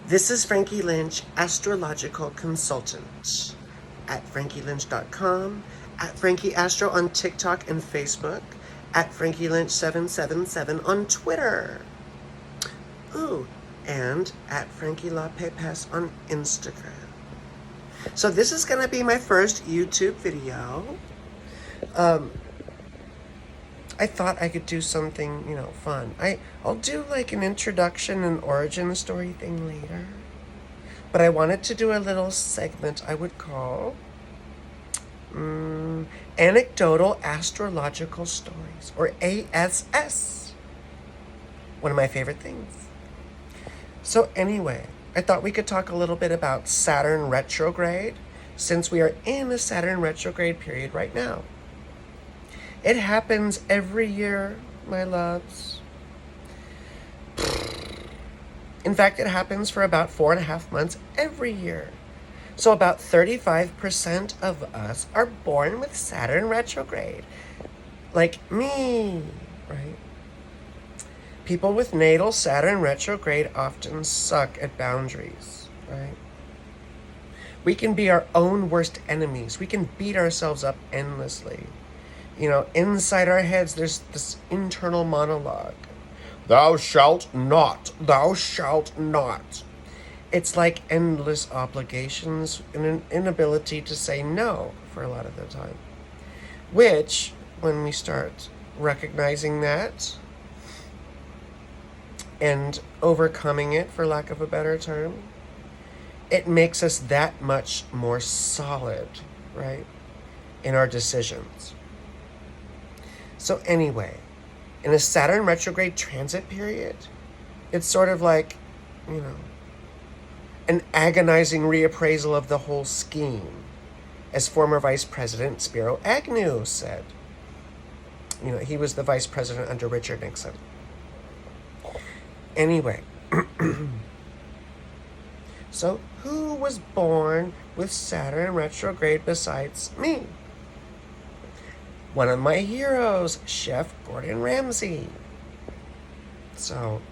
This is Frankie Lynch, astrological consultant at frankielynch.com, at Frankie Astro on TikTok and Facebook, at Frankie Lynch 777 on Twitter. Ooh, and at Frankie La Pepas on Instagram. So this is going to be my first YouTube video. I thought I could do something, fun. I'll do like an introduction and origin story thing later. But I wanted to do a little segment I would call Anecdotal Astrological Stories, or ASS. One of my favorite things. So anyway, I thought we could talk a little bit about Saturn Retrograde, since we are in a Saturn Retrograde period right now. It happens every year, my loves. In fact, it happens for about 4.5 months every year. So about 35% of us are born with Saturn retrograde. Like me, right? People with natal Saturn retrograde often suck at boundaries, right? We can be our own worst enemies. We can beat ourselves up endlessly. Inside our heads, there's this internal monologue. Thou shalt not. Thou shalt not. It's like endless obligations and an inability to say no for a lot of the time. Which, when we start recognizing that and overcoming it, for lack of a better term, it makes us that much more solid, right, in our decisions. So anyway, in a Saturn retrograde transit period, it's sort of like, an agonizing reappraisal of the whole scheme, as former Vice President Spiro Agnew said. He was the vice president under Richard Nixon. Anyway, so who was born with Saturn retrograde besides me? One of my heroes, Chef Gordon Ramsay. So,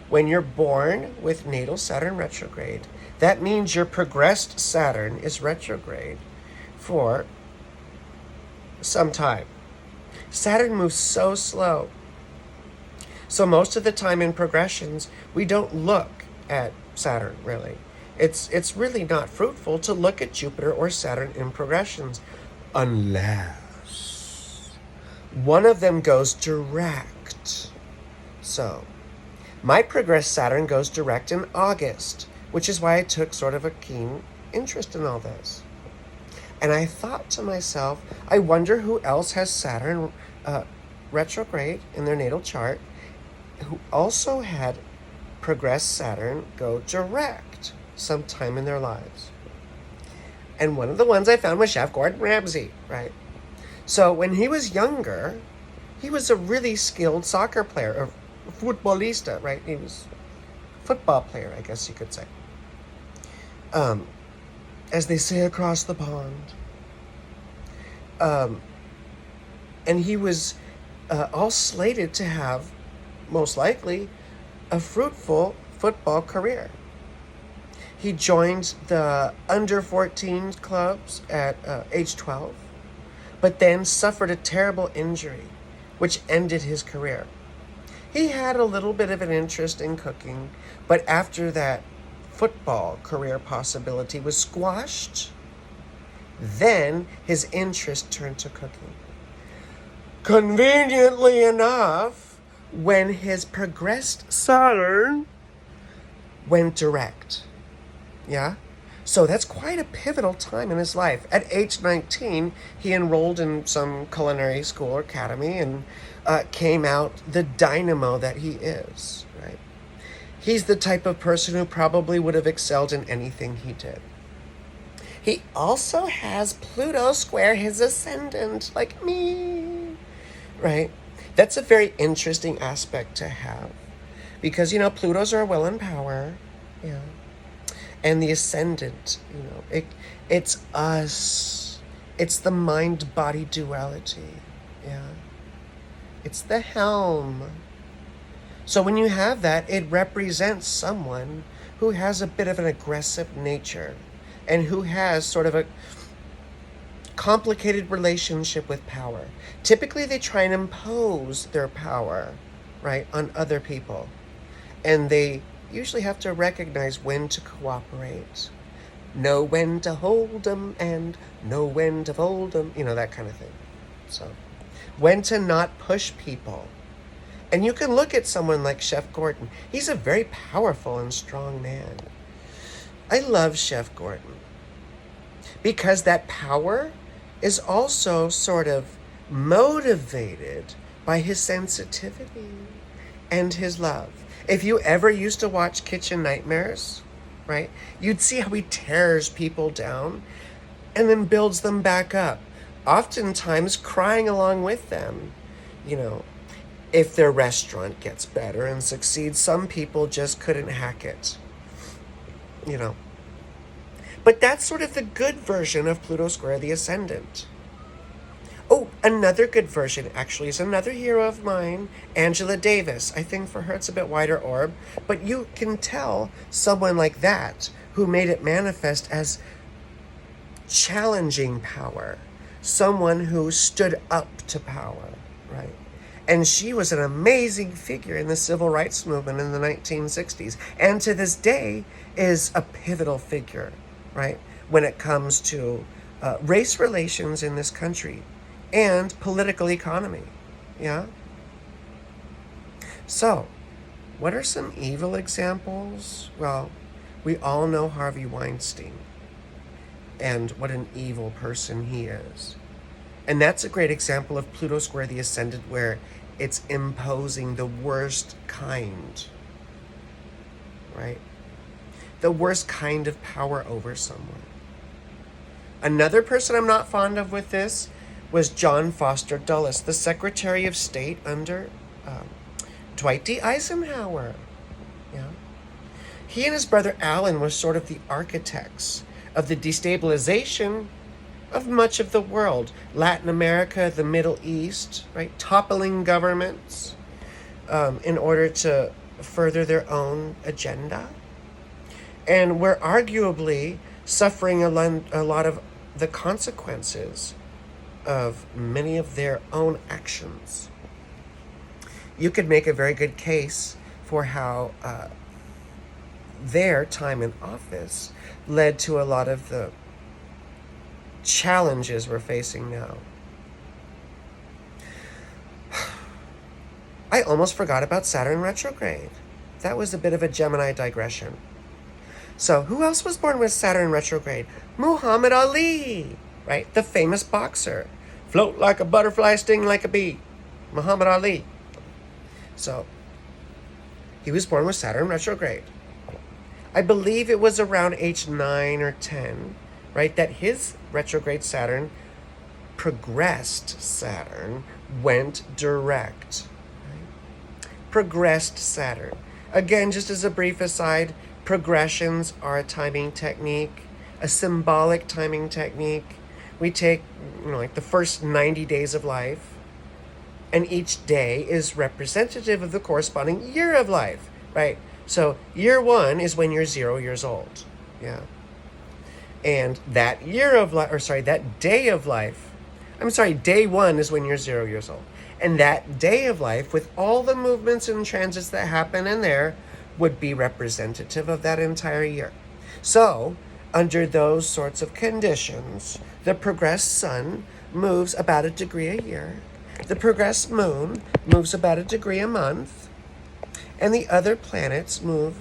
when you're born with natal Saturn retrograde, that means your progressed Saturn is retrograde for some time. Saturn moves so slow. So most of the time in progressions, we don't look at Saturn, really. It's really not fruitful to look at Jupiter or Saturn in progressions, unless one of them goes direct. So, my progressed Saturn goes direct in August, which is why I took sort of a keen interest in all this. And I thought to myself, I wonder who else has Saturn retrograde in their natal chart, who also had progressed Saturn go direct sometime in their lives. And one of the ones I found was Chef Gordon Ramsay, right? So when he was younger, he was a really skilled soccer player, or futbolista, right? He was a football player, I guess you could say. As they say across the pond. And he was all slated to have, most likely, a fruitful football career. He joined the under 14 clubs at age 12. But then suffered a terrible injury, which ended his career. He had a little bit of an interest in cooking, but after that football career possibility was squashed, then his interest turned to cooking. Conveniently enough, when his progressed Saturn went direct. Yeah? So that's quite a pivotal time in his life. At age 19, he enrolled in some culinary school or academy and came out the dynamo that he is, right? He's the type of person who probably would have excelled in anything he did. He also has Pluto Square, his ascendant, like me, right? That's a very interesting aspect to have because, Plutos are well in power, yeah. And the ascendant, it's us. It's the mind-body duality, yeah. It's the helm. So when you have that, it represents someone who has a bit of an aggressive nature and who has sort of a complicated relationship with power. Typically, they try and impose their power, right, on other people. And they usually have to recognize when to cooperate, know when to hold them, and know when to fold them, that kind of thing. So, when to not push people. And you can look at someone like Chef Gordon. He's a very powerful and strong man. I love Chef Gordon because that power is also sort of motivated by his sensitivity and his love. If you ever used to watch Kitchen Nightmares, right, you'd see how he tears people down and then builds them back up, oftentimes crying along with them. If their restaurant gets better and succeeds, some people just couldn't hack it. But that's sort of the good version of Pluto Square, the Ascendant. Oh, another good version actually is another hero of mine, Angela Davis. I think for her it's a bit wider orb, but you can tell someone like that who made it manifest as challenging power, someone who stood up to power, right? And she was an amazing figure in the civil rights movement in the 1960s, and to this day is a pivotal figure, right, when it comes to race relations in this country and political economy. Yeah? So, what are some evil examples? Well, we all know Harvey Weinstein and what an evil person he is. And that's a great example of Pluto Square, the Ascendant, where it's imposing the worst kind, right? The worst kind of power over someone. Another person I'm not fond of with this was John Foster Dulles, the Secretary of State under Dwight D. Eisenhower. Yeah, he and his brother Alan were sort of the architects of the destabilization of much of the world, Latin America, the Middle East, right? Toppling governments in order to further their own agenda. And we're arguably suffering a lot of the consequences of many of their own actions. You could make a very good case for how their time in office led to a lot of the challenges we're facing now. I almost forgot about Saturn Retrograde. That was a bit of a Gemini digression. So who else was born with Saturn Retrograde? Muhammad Ali, right? The famous boxer. Float like a butterfly, sting like a bee. Muhammad Ali. So he was born with Saturn Retrograde. I believe it was around age 9 or 10, right, that his retrograde Saturn, progressed Saturn, went direct. Right? Progressed Saturn. Again, just as a brief aside, progressions are a timing technique, a symbolic timing technique. We take, like the first 90 days of life, and each day is representative of the corresponding year of life, right? So year 1 is when you're 0 years old. Yeah. And that year of life, that day of life, day 1 is when you're 0 years old. And that day of life, with all the movements and transits that happen in there, would be representative of that entire year. So, under those sorts of conditions, the progressed sun moves about a degree a year. The progressed moon moves about a degree a month. And the other planets move,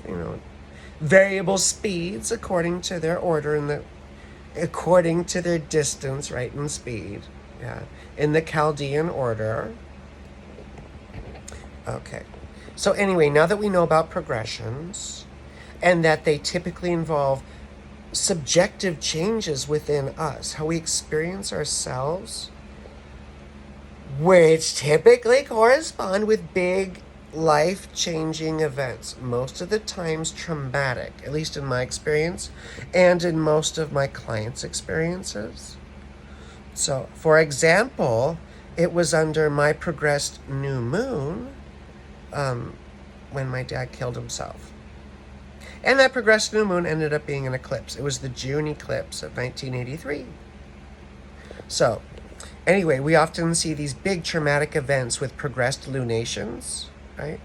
variable speeds according to their order and according to their distance, right, and speed. Yeah, in the Chaldean order. Okay. So anyway, now that we know about progressions and that they typically involve subjective changes within us, how we experience ourselves, which typically correspond with big life-changing events, most of the times traumatic, at least in my experience, and in most of my clients' experiences. So, for example, it was under my progressed new moon when my dad killed himself. And that progressed new moon ended up being an eclipse. It was the June eclipse of 1983. So, anyway, we often see these big traumatic events with progressed lunations, right?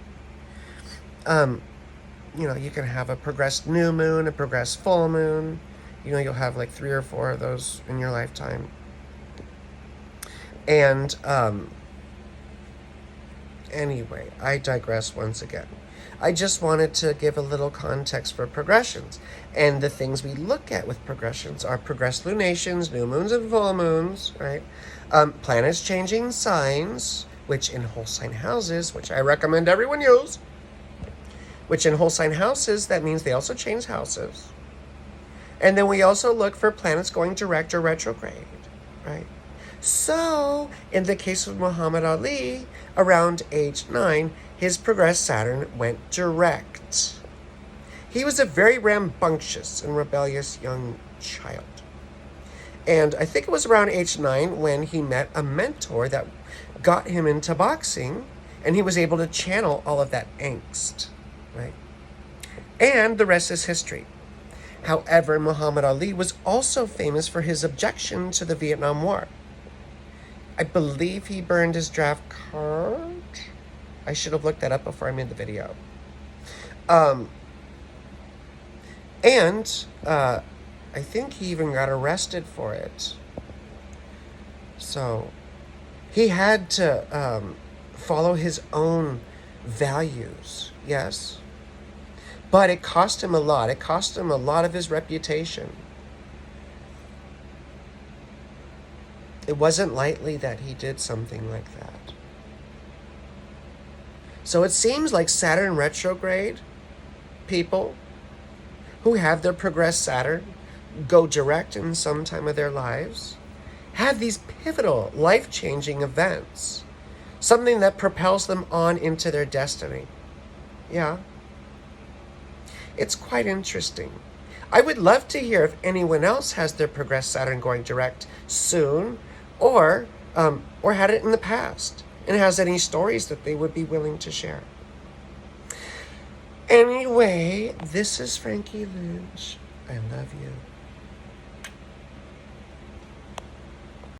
You can have a progressed new moon, a progressed full moon. You'll have like 3 or 4 of those in your lifetime. And anyway, I digress once again. I just wanted to give a little context for progressions. And the things we look at with progressions are progressed lunations, new moons and full moons, right? Planets changing signs, which in whole sign houses, which I recommend everyone use, which in whole sign houses, that means they also change houses. And then we also look for planets going direct or retrograde, right? So, in the case of Muhammad Ali, around age 9, his progressed Saturn went direct. He was a very rambunctious and rebellious young child. And I think it was around age 9 when he met a mentor that got him into boxing, and he was able to channel all of that angst, right? And the rest is history. However, Muhammad Ali was also famous for his objection to the Vietnam War. I believe he burned his draft card. I should have looked that up before I made the video. I think he even got arrested for it. So he had to follow his own values, yes. But it cost him a lot. It cost him a lot of his reputation. It wasn't lightly that he did something like that. So it seems like Saturn retrograde people who have their progressed Saturn go direct in some time of their lives have these pivotal, life-changing events. Something that propels them on into their destiny. Yeah. It's quite interesting. I would love to hear if anyone else has their progressed Saturn going direct soon, or had it in the past, and has any stories that they would be willing to share. Anyway, this is Frankie Lynch. I love you.